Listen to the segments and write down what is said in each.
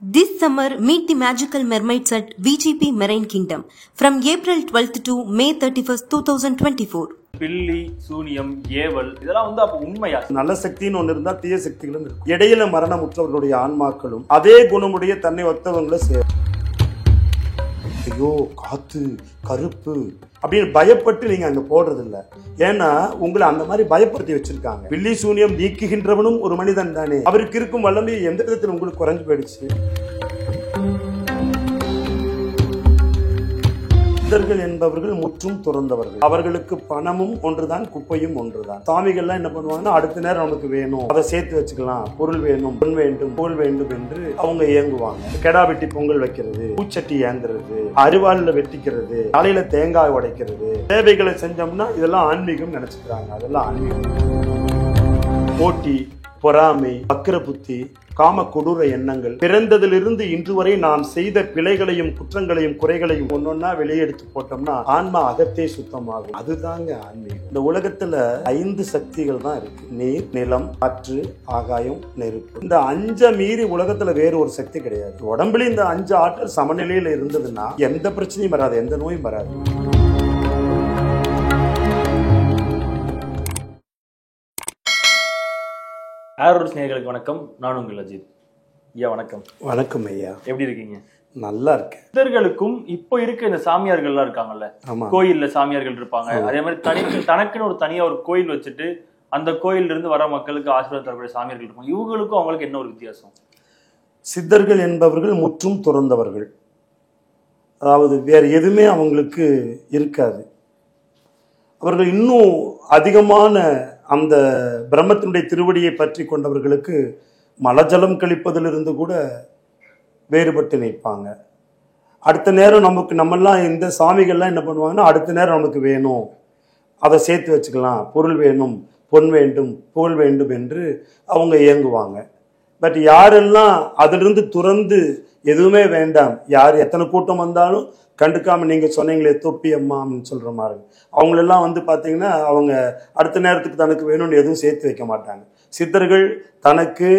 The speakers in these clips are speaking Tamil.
This summer, meet the magical mermaids at VGP Marine Kingdom from April 12th to May 31st, 2024. பில்லி, சூனியம், ஏவல் இதெல்லாம் அப்ப உண்மையா? நல்ல சக்தின்னு ஒண்ணு இருந்தா தீய சக்திகளும் இருக்கும். இடையில மரணமுற்றவர்களுடைய ஆன்மாக்களும் அதே குணமுடைய தன்னை ஒத்தவங்களை சேரும். ஐயோ காத்து கருப்பு அப்படின்னு பயப்பட்டு நீங்க அங்க போடுறது இல்ல. ஏன்னா உங்களை அந்த மாதிரி பயப்படுத்தி வச்சிருக்காங்க. பில்லி சூனியம் நீக்குகின்றவனும் ஒரு மனிதன் தானே. அவருக்கு இருக்கும் வல்லமை எந்த விதத்தில் உங்களுக்கு குறைஞ்சு போயிடுச்சு? சித்தர்கள் என்பவர்கள் முற்றும் துறந்தவர்கள். அவர்களுக்கு பணமும் ஒன்றுதான், குப்பையும் ஒன்றுதான். சாமிகள்லாம் என்ன பண்ணுவாங்கன்னா, அடுத்த நேரம் நமக்கு வேணும், அதை சேர்த்து வச்சுக்கலாம், பொருள் வேணும், பொன் வேண்டும், புகழ் வேண்டும் என்று அவங்க இயங்குவாங்க. கெடா வெட்டி பொங்கல் வைக்கிறது, பூச்சட்டி ஏந்துறது, அரிவாள்ல வெட்டிக்கிறது, தலையில தேங்காய் உடைக்கிறது, சேவைகளை செஞ்சோம்னா இதெல்லாம் ஆன்மீகம் நினைச்சுக்கிறாங்க. அதெல்லாம் ஆன்மீகம். போட்டி, பொறாமை, வக்கிர புத்தி, காம கொடூர எண்ணங்கள், பிறந்ததிலிருந்து இன்று வரை நாம் செய்த பிழைகளையும் குற்றங்களையும் குறைகளையும் ஒன்னொன்னா வெளியெடுத்து போட்டோம்னா ஆன்மா அகத்தே சுத்தமாகும். அதுதாங்க ஆன்மீகம். இந்த உலகத்துல 5 சக்திகள் தான் இருக்கு: நீர், நிலம், காற்று, ஆகாயம், நெருப்பு. இந்த 5 மீறி உலகத்துல வேறு ஒரு சக்தி கிடையாது. உடம்புல இந்த 5 ஆற்றல் சமநிலையில இருந்ததுன்னா எந்த பிரச்சனையும் வராது, எந்த நோயும் வராது. ஆரோஸ் நேயர்களுக்கு வணக்கம். நான் உங்கள் அஜித். ஐயா வணக்கம். வணக்கம் ஐயா. எப்படி இருக்கீங்க? நல்லா இருக்கேன். சித்தர்களுக்கும் இப்போ இருக்க இந்த சாமியார்கள்லாம் இருக்காங்கல்ல, கோயில்ல சாமியார்கள் இருப்பாங்க. அதே மாதிரி தனக்குன்னு ஒரு தனியா ஒரு கோயில் வச்சுட்டு அந்த கோயில்ல இருந்து வர மக்களுக்கு ஆசீர்வாதம் தரக்கூடிய சாமியார்கள் இருப்பாங்க. இவங்களுக்கும் அவங்களுக்கு என்ன ஒரு வித்தியாசம்? சித்தர்கள் என்பவர்கள் முற்றும் துறந்தவர்கள். அதாவது வேற எதுவுமே அவங்களுக்கு இருக்காது. அவர்கள் இன்னும் அதிகமான அந்த பிரம்மத்தினுடைய திருவடியை பற்றி கொண்டவர்களுக்கு மலஜலம் கழிப்பதிலிருந்து கூட வேறுபட்டு நிற்பாங்க. அடுத்த நேரம் நம்மெல்லாம் இந்த சாமிகள்லாம் என்ன பண்ணுவாங்கன்னா, அடுத்த நேரம் நமக்கு வேணும், அதை சேர்த்து வச்சுக்கலாம், பொருள் வேணும், பொன் வேண்டும், புகழ் வேண்டும் என்று அவங்க இயங்குவாங்க. பட் யாரெல்லாம் அதிலிருந்து துறந்து எதுவுமே வேண்டாம், யார் எத்தனை கூட்டம் வந்தாலும் கண்டுக்காம, நீங்க சொன்னீங்களே தொப்பி அம்மான்னு சொல்ற மாதிரி, அவங்களெல்லாம் பார்த்தீங்கன்னா அவங்க அடுத்த நேரத்துக்கு தனக்கு வேணும்னு எதுவும் சேர்த்து வைக்க மாட்டாங்க. சித்தர்கள் தனக்கு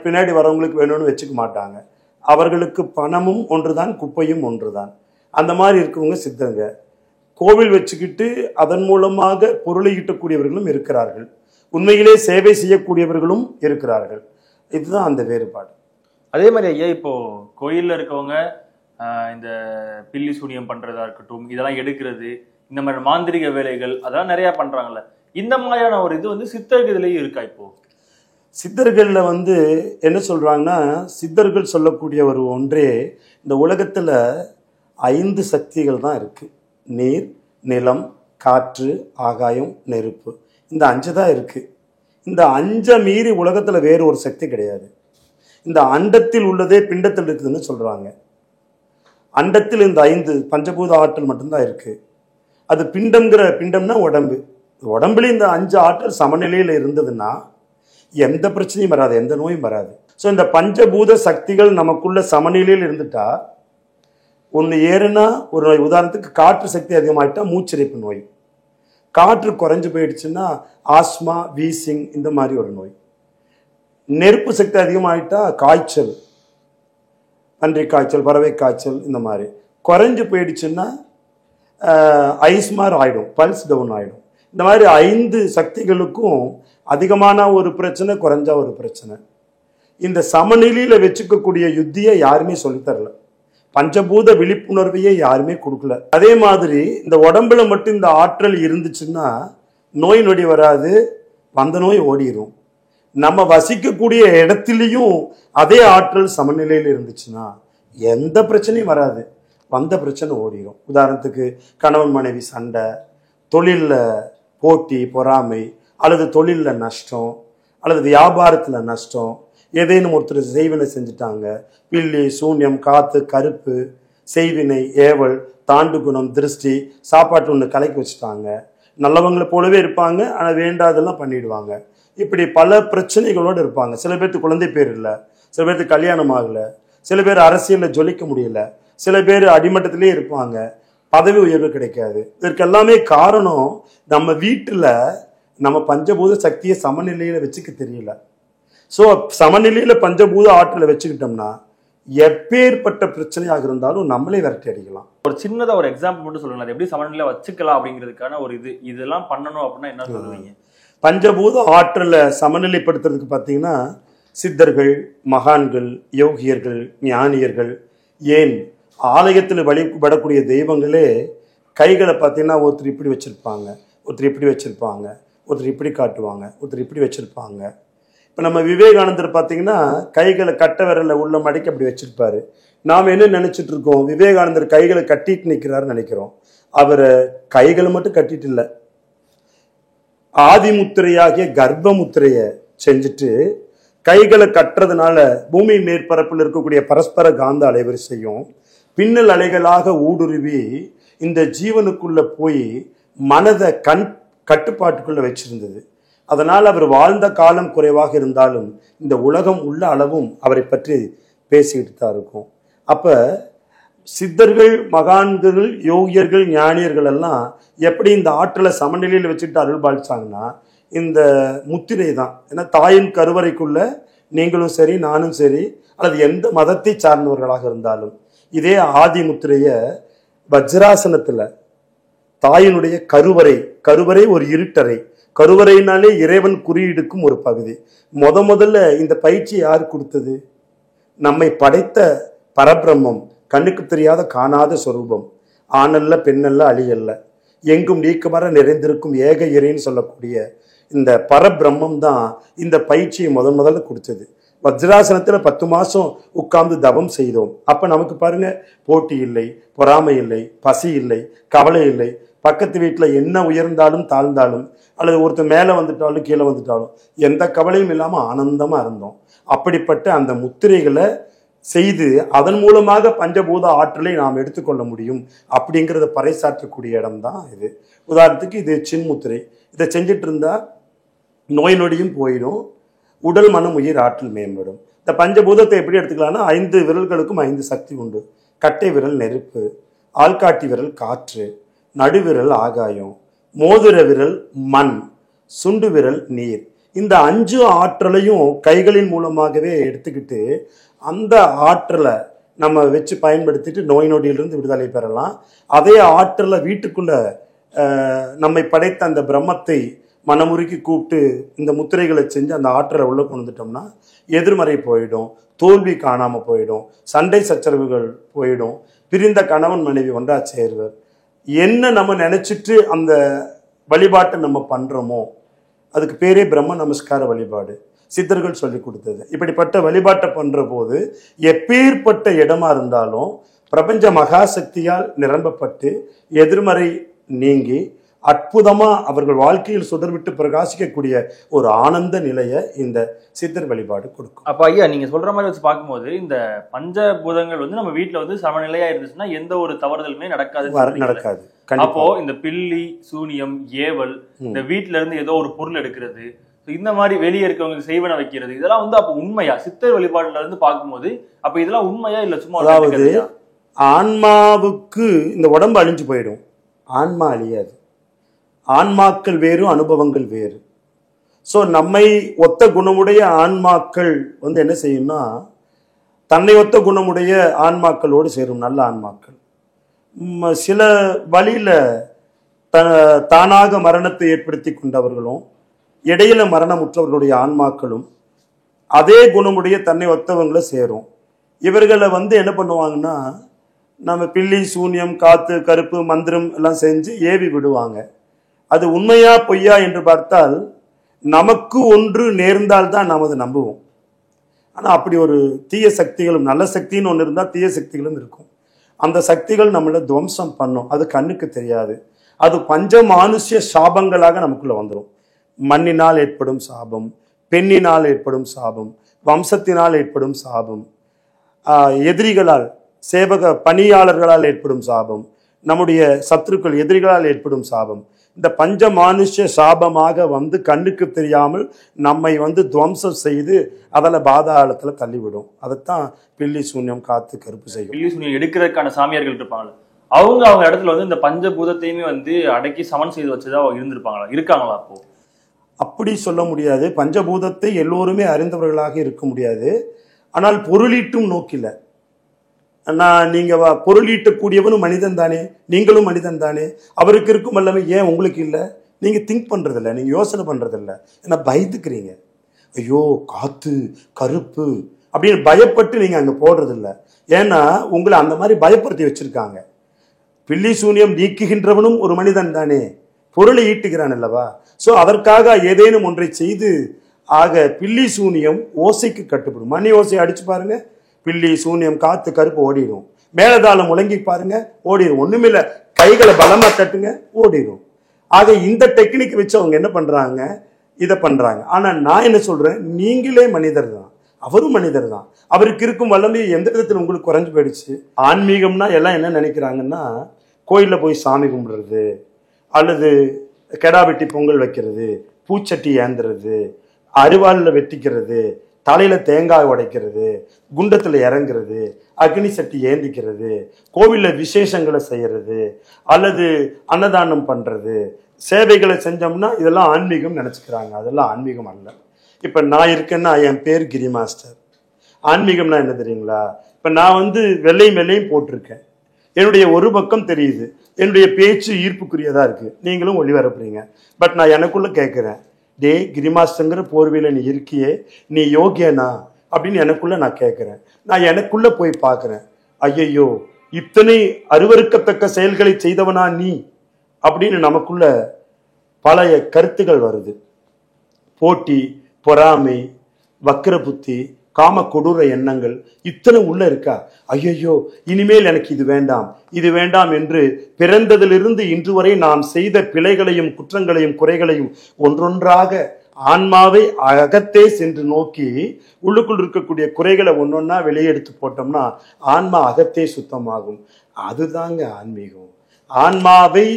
பின்னாடி வரவங்களுக்கு வேணும்னு வச்சுக்க மாட்டாங்க. அவர்களுக்கு பணமும் ஒன்றுதான், குப்பையும் ஒன்றுதான். அந்த மாதிரி இருக்கவங்க சித்தங்க. கோவில் வச்சுக்கிட்டு அதன் மூலமாக பொருளை ஈட்டக்கூடியவர்களும் இருக்கிறார்கள், உண்மையிலே சேவை செய்யக்கூடியவர்களும் இருக்கிறார்கள். இதுதான் அந்த வேறுபாடு. அதே மாதிரி ஐயா, இப்போ கோயில்ல இருக்கவங்க இந்த பில்லி சூனியம் பண்றதா இருக்கட்டும், இதெல்லாம் எடுக்கிறது, இந்த மாதிரி மாந்திரிக வேலைகள் அதெல்லாம் நிறைய பண்றாங்கல்ல, இந்த மாதிரியான ஒரு இது சித்தர்கள் இதுலயும் இருக்கா? இப்போ சித்தர்கள்ல என்ன சொல்றாங்கன்னா, சித்தர்கள் சொல்லக்கூடிய ஒரு ஒன்றே, இந்த உலகத்துல 5 சக்திகள் தான் இருக்கு: நீர், நிலம், காற்று, ஆகாயம், நெருப்பு. இந்த 5 தான் இருக்கு. இந்த 5 மீறி உலகத்துல வேறு ஒரு சக்தி கிடையாது. இந்த அண்டத்தில் உள்ளதே பிண்டத்தில் இருக்குதுன்னு சொல்றாங்க. அண்டத்தில் இந்த 5 பஞ்சபூத ஆற்றல் மட்டும்தான் இருக்கு. அது பிண்டம்னா உடம்பு. உடம்புல இந்த 5 ஆற்றல் சமநிலையில இருந்ததுன்னா எந்த பிரச்சனையும் வராது, எந்த நோயும் வராது. ஸோ இந்த பஞ்சபூத சக்திகள் நமக்குள்ள சமநிலையில் இருந்துட்டா, ஒன்று ஏறுனா ஒரு நோய், உதாரணத்துக்கு காற்று சக்தி அதிகமாயிட்டா மூச்சிறைப்பு நோய், காற்று குறைஞ்சு போயிடுச்சுன்னா ஆஸ்மா, வீசிங், இந்த மாதிரி ஒரு நோய். நெருப்பு சக்தி அதிகமாயிட்டா காய்ச்சல், பன்றி காய்ச்சல், பறவை காய்ச்சல், இந்த மாதிரி. குறைஞ்சு போயிடுச்சுன்னா ஐஸ் மாதிரி ஆயிடும், பல்ஸ் டவுன் ஆயிடும். இந்த மாதிரி 5 சக்திகளுக்கும் அதிகமான ஒரு பிரச்சனை, குறைஞ்சா ஒரு பிரச்சனை. இந்த சமநிலையில வச்சுக்கக்கூடிய யுத்தியை யாருமே சொல்லித்தரல, பஞ்சபூத விழிப்புணர்வையே யாருமே கொடுக்கல. அதே மாதிரி இந்த உடம்புல மட்டும் இந்த ஆற்றல் இருந்துச்சுன்னா நோய் நொடி வராது, வந்த நோய் ஓடிடும். நம்ம வசிக்கக்கூடிய இடத்துலையும் அதே ஆற்றல் சமநிலையில் இருந்துச்சுன்னா எந்த பிரச்சனையும் வராது, வந்த பிரச்சனை ஓடிடும். உதாரணத்துக்கு கணவன் மனைவி சண்டை, தொழிலில் போட்டி பொறாமை, அல்லது தொழிலில் நஷ்டம், அல்லது வியாபாரத்தில் நஷ்டம், ஏதேனும் ஒருத்தர் செய்வினை செஞ்சுட்டாங்க, பில்லி சூன்யம், காத்து கருப்பு, செய்வினை, ஏவல், தாண்டு குணம், திருஷ்டி, சாப்பாட்டு ஒன்று கலக்கி வச்சுட்டாங்க, நல்லவங்களை போலவே இருப்பாங்க, ஆனால் வேண்டாதெல்லாம் பண்ணிடுவாங்க. இப்படி பல பிரச்சனைகளோடு இருப்பாங்க. சில பேருக்கு குழந்தை பேர் இல்லை, சில பேருக்கு கல்யாணம் ஆகலை, சில பேர் அரசியலில் ஜொலிக்க முடியல, சில பேர் அடிமட்டத்திலே இருப்பாங்க, பதவி உயர்வு கிடைக்காது. இதற்கு எல்லாமே காரணம் நம்ம வீட்டில் நம்ம பஞ்சபூத சக்தியை சமநிலையில் வச்சுக்க தெரியல. ஸோ சமநிலையில் பஞ்சபூத ஆற்றலை வச்சுக்கிட்டோம்னா எப்பேற்பட்ட பிரச்சனையாக இருந்தாலும் நம்மளே விரட்டி அடிக்கலாம். ஒரு சின்னதா ஒரு எக்ஸாம்பிள் மட்டும் சொல்லுங்க, அது எப்படி சமநிலையில வச்சுக்கலாம் அப்படிங்கிறதுக்கான ஒரு இதெல்லாம் பண்ணணும் அப்படின்னா என்ன சொல்லுவீங்க? பஞ்சபூத ஆற்றலை சமநிலைப்படுத்துறதுக்கு பார்த்தீங்கன்னா சித்தர்கள், மகான்கள், யோகியர்கள், ஞானியர்கள், ஏன் ஆலயத்தில் வழிபடக்கூடிய தெய்வங்களே கைகளை பார்த்தீங்கன்னா ஒருத்தர் இப்படி வச்சிருப்பாங்க, ஒருத்தர் இப்படி வச்சிருப்பாங்க, ஒருத்தர் இப்படி காட்டுவாங்க, ஒருத்தர் இப்படி வச்சிருப்பாங்க. இப்போ நம்ம விவேகானந்தர் பார்த்தீங்கன்னா கைகளை கட்ட விரல உள்ள மடக்கி அப்படி வச்சிருப்பாரு. நாம் என்ன நினைச்சிட்டு இருக்கோம், விவேகானந்தர் கைகளை கட்டிட்டு நிற்கிறாருன்னு நினைக்கிறோம். அவர் கைகளை மட்டும் கட்டிட்டு இல்லை, ஆதிமுத்திரையாகிய கர்ப்ப முத்திரையை செஞ்சுட்டு கைகளை கட்டுறதுனால பூமி மேற்பரப்பில் இருக்கக்கூடிய பரஸ்பர காந்த அலைவரிசையும் பின்னல் அலைகளாக ஊடுருவி இந்த ஜீவனுக்குள்ள போய் மனதை கட்டுப்பாட்டுக்குள்ள வச்சிருந்தது. அதனால் அவர் வாழ்ந்த காலம் குறைவாக இருந்தாலும் இந்த உலகம் உள்ள அளவும் அவரை பற்றி பேசிக்கிட்டு தான் இருக்கும். அப்ப சித்தர்கள், மகான்கள், யோகியர்கள், ஞானியர்கள் எல்லாம் எப்படி இந்த ஆற்றலை சமநிலையில் வச்சுட்டு அருள் பாலிச்சாங்கன்னா இந்த முத்திரை தான். ஏன்னா தாயின் கருவறைக்குள்ள நீங்களும் சரி, நானும் சரி, அல்லது எந்த மதத்தை சார்ந்தவர்களாக இருந்தாலும் இதே ஆதி முத்திரைய வஜ்ராசனத்துல தாயினுடைய கருவறை ஒரு இருட்டறை. கருவறையினாலே இறைவன் குறியீடுக்கும் ஒரு பகுதி. முதல்ல இந்த பயிற்சி யார் கொடுத்தது? நம்மை படைத்த பரபிரம்மம், கண்ணுக்கு தெரியாத காணாத சொரூபம், ஆணல்ல பெண்ணல்ல அழியல்ல, எங்கும் நீக்கமர நிறைந்திருக்கும் ஏக இறைன்னு சொல்லக்கூடிய இந்த பரபிரம்மம் தான் இந்த பயிற்சியை முதல்ல கொடுத்தது. வஜ்ராசனத்துல 10 மாசம் உட்கார்ந்து தவம் செய்தோம். அப்ப நமக்கு பாருங்க, போட்டி இல்லை, பொறாமை இல்லை, பசி இல்லை, கவலை இல்லை. பக்கத்து வீட்டுல என்ன உயர்ந்தாலும் தாழ்ந்தாலும், அல்லது ஒருத்தர் மேல வந்துட்டாலும் கீழே வந்துட்டாலும் எந்த கவலையும் இல்லாம ஆனந்தமா இருந்தோம். அப்படிப்பட்ட அந்த முத்திரைகளை செய்து அதன் மூலமாக பஞ்சபூத ஆற்றலை நாம் எடுத்துக்கொள்ள முடியும் அப்படிங்கிறத பறைசாற்றக்கூடிய இடம் தான் இது. உதாரணத்துக்கு இது சின்முத்திரை. இதை செஞ்சுட்டு இருந்தா நோய் நொடியும் போயிடும், உடல் மனம் உயிர் ஆற்றல் மேம்படும். இந்த பஞ்சபூதத்தை எப்படி எடுத்துக்கலாம்னா 5 விரல்களுக்கும் 5 சக்தி உண்டு. கட்டை விரல் நெருப்பு, ஆள்காட்டி விரல் காற்று, நடுவிரல் ஆகாயம், மோதிர விரல் மண், சுண்டு விரல் நீர். இந்த 5 ஆற்றலையும் கைகளின் மூலமாகவே எடுத்துக்கிட்டு அந்த ஆற்றலை நம்ம வச்சு பயன்படுத்திட்டு நோய் நொடியிலிருந்து விடுதலை பெறலாம். அதே ஆற்றலை வீட்டுக்குள்ள நம்மை படைத்த அந்த பிரம்மத்தை மனமுருக்கி கூப்பிட்டு இந்த முத்திரைகளை செஞ்சு அந்த ஆற்றலை உள்ள கொண்டுட்டோம்னா எதிர்மறை போயிடும், தோல்வி காணாம போயிடும், சண்டை சச்சரவுகள் போயிடும், பிரிந்த கணவன் மனைவி ஒன்றா சேர்வர். என்ன நம்ம நினைச்சிட்டு அந்த வழிபாட்டை நம்ம பண்றோமோ அதுக்கு பேரே பிரம்ம நமஸ்கார வழிபாடு, சித்தர்கள் சொல்லி கொடுத்தது. இப்படிப்பட்ட வழிபாட்டை பண்ற போது எப்பேற்பட்ட இடமா இருந்தாலும் பிரபஞ்ச மகாசக்தியால் நிரம்பப்பட்டு எதிர்மறை நீங்கி அற்புதமா அவர்கள் வாழ்க்கையில் சுடர்விட்டு பிரகாசிக்கக்கூடிய ஒரு ஆனந்த நிலையை இந்த சித்தர் வழிபாடு கொடுக்கும். அப்ப ஐயா, நீங்க சொல்ற மாதிரி வச்சு பார்க்கும்போது இந்த பஞ்சபூதங்கள் வந்து நம்ம வீட்டுல வந்து சமநிலையா இருந்துச்சுன்னா எந்த ஒரு தவறுதலுமே நடக்காது. அப்போ இந்த பில்லி, சூனியம், ஏவல், இந்த வீட்டுல இருந்து ஏதோ ஒரு பொருள் எடுக்கிறது, இந்த மாதிரி வெளியே இருக்கவங்களுக்கு செய்வன வைக்கிறது, இதெல்லாம் வந்து அப்ப உண்மையா சித்தர் வழிபாடுல இருந்து பார்க்கும்போது அப்ப இதெல்லாம் உண்மையா இல்ல சும்மா? அதாவது ஆன்மாவுக்கு இந்த உடம்பு அழிஞ்சு போயிடும், ஆன்மா அழியாது. ஆன்மாக்கள் வேறு, அனுபவங்கள் வேறு. ஸோ நம்மை ஒத்த குணமுடைய ஆன்மாக்கள் வந்து என்ன செய்யும்னா தன்னை ஒத்த குணமுடைய ஆன்மாக்களோடு சேரும், நல்ல ஆன்மாக்கள். சில வழியில தானாக மரணத்தை ஏற்படுத்தி கொண்டவர்களும் இடையில மரணமுற்றவர்களுடைய ஆன்மாக்களும் அதே குணமுடைய தன்னை ஒத்தவங்களை சேரும். இவர்களை வந்து என்ன பண்ணுவாங்கன்னா நம்ம பில்லி, சூன்யம், காத்து, கருப்பு, மந்திரம் எல்லாம் செஞ்சு ஏவி விடுவாங்க. அது உண்மையா பொய்யா என்று பார்த்தால் நமக்கு ஒன்று நேர்ந்தால் தான் நாம் அதை நம்புவோம். ஆனால் அப்படி ஒரு தீய சக்திகளும், நல்ல சக்தின்னு ஒன்று இருந்தால் தீய சக்திகளும் இருக்கும். அந்த சக்திகள் நம்மளை துவம்சம் பண்ணும், அது கண்ணுக்கு தெரியாது. அது பஞ்சமானுஷ்ய சாபங்களாக நமக்குள்ள வந்துடும். மண்ணினால் ஏற்படும் சாபம், பெண்ணினால் ஏற்படும் சாபம், வம்சத்தினால் ஏற்படும் சாபம், எதிரிகளால், சேவக பணியாளர்களால் ஏற்படும் சாபம், நம்முடைய சத்துருக்கள் எதிரிகளால் ஏற்படும் சாபம். இந்த பஞ்ச மானுஷ்ய சாபமாக வந்து கண்ணுக்கு தெரியாமல் நம்மை வந்து துவம்சம் செய்து அதில் பாதாளத்தில் தள்ளிவிடும். அதைத்தான் பில்லி, சூன்யம், காத்து, கருப்பு செய்யும். பில்லி சூன்யம் எடுக்கிறதுக்கான சாமியார்கள் இருப்பாங்க, அவங்க இடத்துல வந்து இந்த பஞ்சபூதத்தையுமே வந்து அடக்கி சமன் செய்து வச்சுதான் இருந்திருப்பாங்களா, இருக்காங்களா? அப்போ அப்படி சொல்ல முடியாது. பஞ்சபூதத்தை எல்லோருமே அறிந்தவர்களாக இருக்க முடியாது. ஆனால் பொருளீட்டும் நோக்கில நீங்க பொருளீட்டக்கூடியவனும் மனிதன் தானே, நீங்களும் மனிதன் தானே, அவருக்கு இருக்கும் எல்லாமே ஏன் உங்களுக்கு இல்லை? நீங்க திங்க் பண்றதில்ல, நீங்க யோசனை பண்றதில்ல, ஏன்னா பயந்துக்கிறீங்க. ஐயோ காத்து கருப்பு அப்படின்னு பயப்பட்டு நீங்க அங்க போடுறதில்ல. ஏன்னா உங்களை அந்த மாதிரி பயப்படுத்தி வச்சிருக்காங்க. பில்லி சூனியம் நீக்குகின்றவனும் ஒரு மனிதன் தானே, பொருளை ஈட்டுகிறான் அல்லவா? சோ அதற்காக ஏதேனும் ஒன்றை செய்து, ஆக பில்லி சூனியம் ஓசைக்கு கட்டுப்படும். மணி ஓசை அடிச்சு பாருங்க, பில்லி சூனியம் காத்து கருப்பு ஓடிடும். மேலதாளம் முழங்கி பாருங்க ஓடிடும். ஒண்ணுமில்ல, கைகளை பலமா தட்டுங்க ஓடிடும். ஆக இந்த டெக்னிக் வச்சு அவங்க என்ன பண்றாங்க, இதை பண்றாங்க. ஆனா நான் என்ன சொல்றேன், நீங்களே மனிதர் தான், அவரும் மனிதர் தான். அவருக்கு இருக்கும் வல்லமை எந்த விதத்தில் உங்களுக்கு குறைஞ்சு போயிடுச்சு? ஆன்மீகம்னா எல்லாம் என்ன நினைக்கிறாங்கன்னா, கோயில்ல போய் சாமி கும்பிடுறது, அல்லது கெடா வெட்டி பொங்கல் வைக்கிறது, பூச்சட்டி ஏந்துறது, அருவாளில் வெட்டிக்கிறது, தலையில தேங்காய் உடைக்கிறது, குண்டத்துல இறங்குறது, அக்னி சட்டி ஏந்திக்கிறது, கோவில்ல விசேஷங்களை செய்யறது, அல்லது அன்னதானம் பண்றது, சேவைகளை செஞ்சோம்னா இதெல்லாம் ஆன்மீகம் நினைச்சுக்கிறாங்க. அதெல்லாம் ஆன்மீகம் அல்ல. இப்ப நான் இருக்கேன்னா என் பேர் கிரி மாஸ்டர். ஆன்மீகம்னா என்ன தெரியுங்களா? இப்ப நான் வெள்ளையும் வெள்ளையும் போட்டிருக்கேன், என்னுடைய ஒரு பக்கம் தெரியுது, என்னுடைய பேச்சு ஈர்ப்புக்குரியதா இருக்கு, நீங்களும் ஒளிபரப்புறீங்க. பட் நான் எனக்குள்ள கேட்கிறேன், டே கிரிமாஸ்டங்கிற போர்வையில நீ இருக்கியே, நீ யோகியனா அப்படின்னு எனக்குள்ள நான் கேட்கிறேன். நான் எனக்குள்ள போய் பார்க்கிறேன், ஐயையோ இத்தனை அருவருக்கத்தக்க செயல்களை செய்தவனா நீ அப்படின்னு நமக்குள்ள பல கருத்துகள் வருது. போட்டி, பொறாமை, வக்கிர புத்தி, காம கொடூர எண்ணங்கள் இத்தனை உள்ள இருக்கா? ஐயையோ இனிமேல் எனக்கு இது வேண்டாம், இது வேண்டாம் என்று பிறந்ததிலிருந்து இன்று வரை நாம் செய்த பிழைகளையும் குற்றங்களையும் குறைகளையும் ஒன்றொன்றாக ஆன்மாவை அகத்தே சென்று நோக்கி உள்ளுக்குள் இருக்கக்கூடிய குறைகளை ஒன்னொன்னா வெளியெடுத்து போட்டோம்னா ஆன்மா அகத்தே சுத்தமாகும். அதுதாங்க ஆன்மீகம். ஆன்மாவை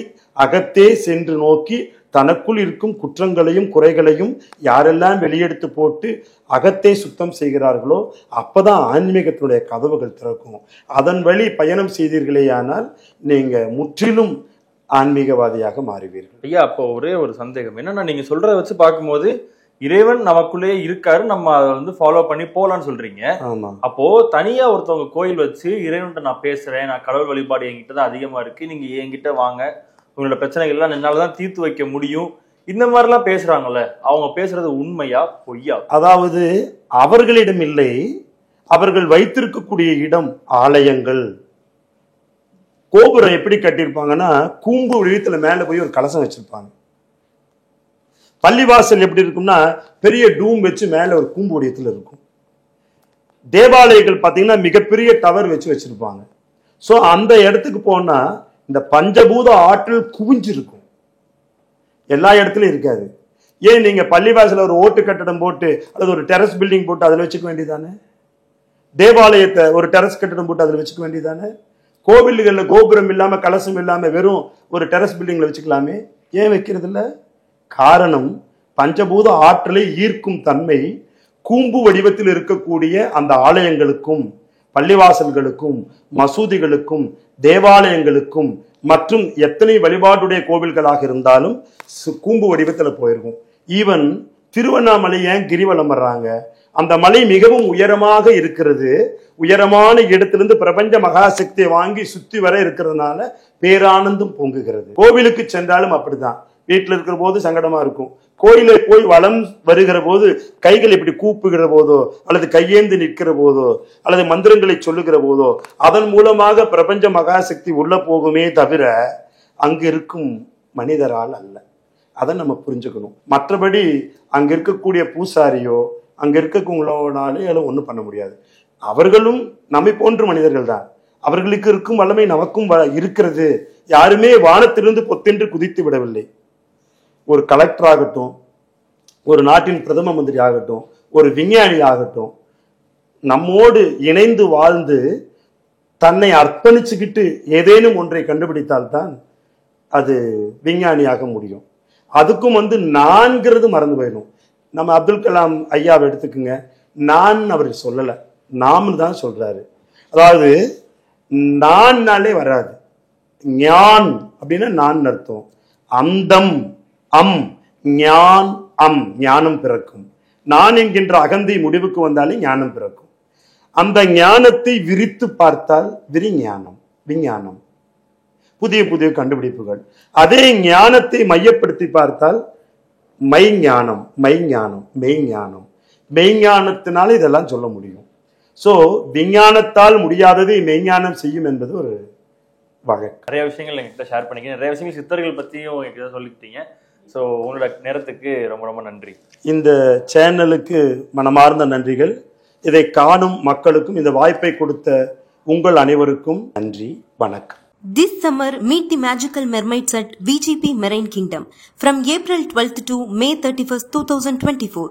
அகத்தே சென்று நோக்கி தனக்குள் இருக்கும் குற்றங்களையும் குறைகளையும் யாரெல்லாம் வெளியெடுத்து போட்டு அகத்தை சுத்தம் செய்கிறார்களோ அப்பதான் ஆன்மீகத்தினுடைய கதவுகள் திறக்கும். அதன் வழி பயணம் செய்தீர்களேயானால் நீங்க முற்றிலும் ஆன்மீகவாதியாக மாறுவீர்கள். ஐயா, அப்போ ஒரே ஒரு சந்தேகம் என்னன்னா, நீங்க சொல்றத வச்சு பார்க்கும்போது இறைவன் நமக்குள்ளேயே இருக்காரு, நம்ம அதை ஃபாலோ பண்ணி போலான்னு சொல்றீங்க. ஆமா. அப்போ தனியா ஒருத்தவங்க கோயில் வச்சு இறைவன்கிட்ட நான் பேசுறேன், நான் கடவுள் வழிபாடு என்கிட்ட தான் அதிகமா இருக்கு, நீங்க என்கிட்ட வாங்க, உங்களோட பிரச்சனைகள்லாம் என்னாலதான் தீர்த்து வைக்க முடியும், இந்த மாதிரிலாம் பேசுறாங்கல்ல, அவங்க பேசுறது உண்மையா பொய்யா? அதாவது அவர்களிடம் இல்லை, அவர்கள் வைத்திருக்கக்கூடிய இடம் ஆலயங்கள். கோபுரம் எப்படி கட்டியிருப்பாங்கன்னா கூம்பு வடிவத்துல மேல போய் ஒரு கலசம் வச்சிருப்பாங்க. பள்ளிவாசல் எப்படி இருக்கும்னா பெரிய டூம் வச்சு மேல ஒரு கூம்பு வடிவத்துல இருக்கும். தேவாலயங்கள் பாத்தீங்கன்னா மிகப்பெரிய டவர் வச்சு வச்சிருப்பாங்க. சோ அந்த இடத்துக்கு போனா இந்த பஞ்சபூத ஆற்றல் குவிஞ்சிருக்கும். எல்லா இடத்துலயும் இருக்காது. ஏன் நீங்க பள்ளிவாசல ஒரு ஓட்டு கட்டடம் போட்டு அல்லது ஒரு டெரஸ் பில்டிங் போட்டு அதுல வச்சுக்க வேண்டியதானே? தேவாலயத்தை ஒரு டெரஸ் கட்டடம் போட்டு அதுல வச்சுக்க வேண்டியதானே? கோவில்கள்ல கோபுரம் இல்லாம கலசம் இல்லாம வெறும் ஒரு டெரஸ் பில்டிங்ல வச்சுக்கலாமே, ஏன் வைக்கிறது இல்ல? காரணம், பஞ்சபூத ஆற்றலை ஈர்க்கும் தன்மை கூம்பு வடிவத்தில் இருக்கக்கூடிய அந்த ஆலயங்களுக்கும் பள்ளிவாசல்களுக்கும் மசூதிகளுக்கும் தேவாலயங்களுக்கும் மற்றும் எத்தனை வழிபாடுடைய கோவில்களாக இருந்தாலும் கூம்பு வடிவத்தில் போயிருக்கும். ஈவன் திருவண்ணாமலை ஏன் கிரிவலம் வர்றாங்க? அந்த மலை மிகவும் உயரமாக இருக்கிறது. உயரமான இடத்திலிருந்து பிரபஞ்ச மகாசக்தியை வாங்கி சுத்தி வர இருக்கிறதுனால பேரானந்தம் பொங்குகிறது. கோவிலுக்கு சென்றாலும் அப்படிதான். வீட்டில் இருக்கிற போது சங்கடமா இருக்கும், கோயிலை போய் வலம் வருகிற போது கைகள் இப்படி கூப்புகிற போதோ அல்லது கையேந்து நிற்கிற போதோ அல்லது மந்திரங்களை சொல்லுகிற போதோ அதன் மூலமாக பிரபஞ்ச மகாசக்தி உள்ள போகுமே தவிர அங்கு இருக்கும் மனிதரால் அல்ல. அதை நம்ம புரிஞ்சுக்கணும். மற்றபடி அங்க இருக்கக்கூடிய பூசாரியோ அங்க இருக்கவங்களாலே ஒன்றும் பண்ண முடியாது. அவர்களும் நம்மை போன்ற மனிதர்கள் தான். அவர்களுக்கு இருக்கும் வல்லமை நமக்கும் இருக்கிறது. யாருமே வானத்திலிருந்து பொத்தென்று குதித்து விடவில்லை. ஒரு கலெக்டர் ஆகட்டும், ஒரு நாட்டின் பிரதம மந்திரி ஆகட்டும், ஒரு விஞ்ஞானி ஆகட்டும், நம்மோடு இணைந்து வாழ்ந்து தன்னை அர்ப்பணிச்சுக்கிட்டு ஏதேனும் ஒன்றை கண்டுபிடித்தால்தான் அது விஞ்ஞானியாக முடியும். அதுக்கும் நான்கிறது மறந்து போயிடும். நம்ம அப்துல் கலாம் ஐயாவை எடுத்துக்குங்க, நான் அவர் சொல்லல, நாம்னு தான் சொல்றாரு. அதாவது நான்னாலே வராது, ஞான் அப்படின்னா நான் அர்த்தம். அந்தம் அம் ஞான் அம் ஞானம் பிறக்கும். நான் என்கின்ற அகந்தை முடிவுக்கு வந்தாலே ஞானம் பிறக்கும். அந்த ஞானத்தை விரித்து பார்த்தால் விரிஞானம், விஞ்ஞானம், புதிய புதிய கண்டுபிடிப்புகள். அதே ஞானத்தை மையப்படுத்தி பார்த்தால் மெய்ஞானம், மெய்ஞானம், மெய்ஞானம். மெய்ஞானத்தினால இதெல்லாம் சொல்ல முடியும். சோ விஞ்ஞானத்தால் முடியாததை மெய்ஞானம் செய்யும் என்பது ஒரு வழக்கு. நிறைய விஷயங்கள் எங்ககிட்ட ஷேர் பண்ணிக்க, நிறைய விஷயங்கள் சித்தர்கள் பத்தியும் எங்ககிட்ட சொல்லிக்கிட்டீங்க. ஸோ உங்களோட நேரத்துக்கு ரொம்ப ரொம்ப நன்றி. இந்த சேனலுக்கு மனமார்ந்த நன்றிகள். இதை காணும் மக்களுக்கும் இந்த வாய்ப்பை கொடுத்த உங்கள் அனைவருக்கும் நன்றி, வணக்கம். This summer, meet the magical mermaids at VGP Marine Kingdom from April 12th to May 31st, 2024.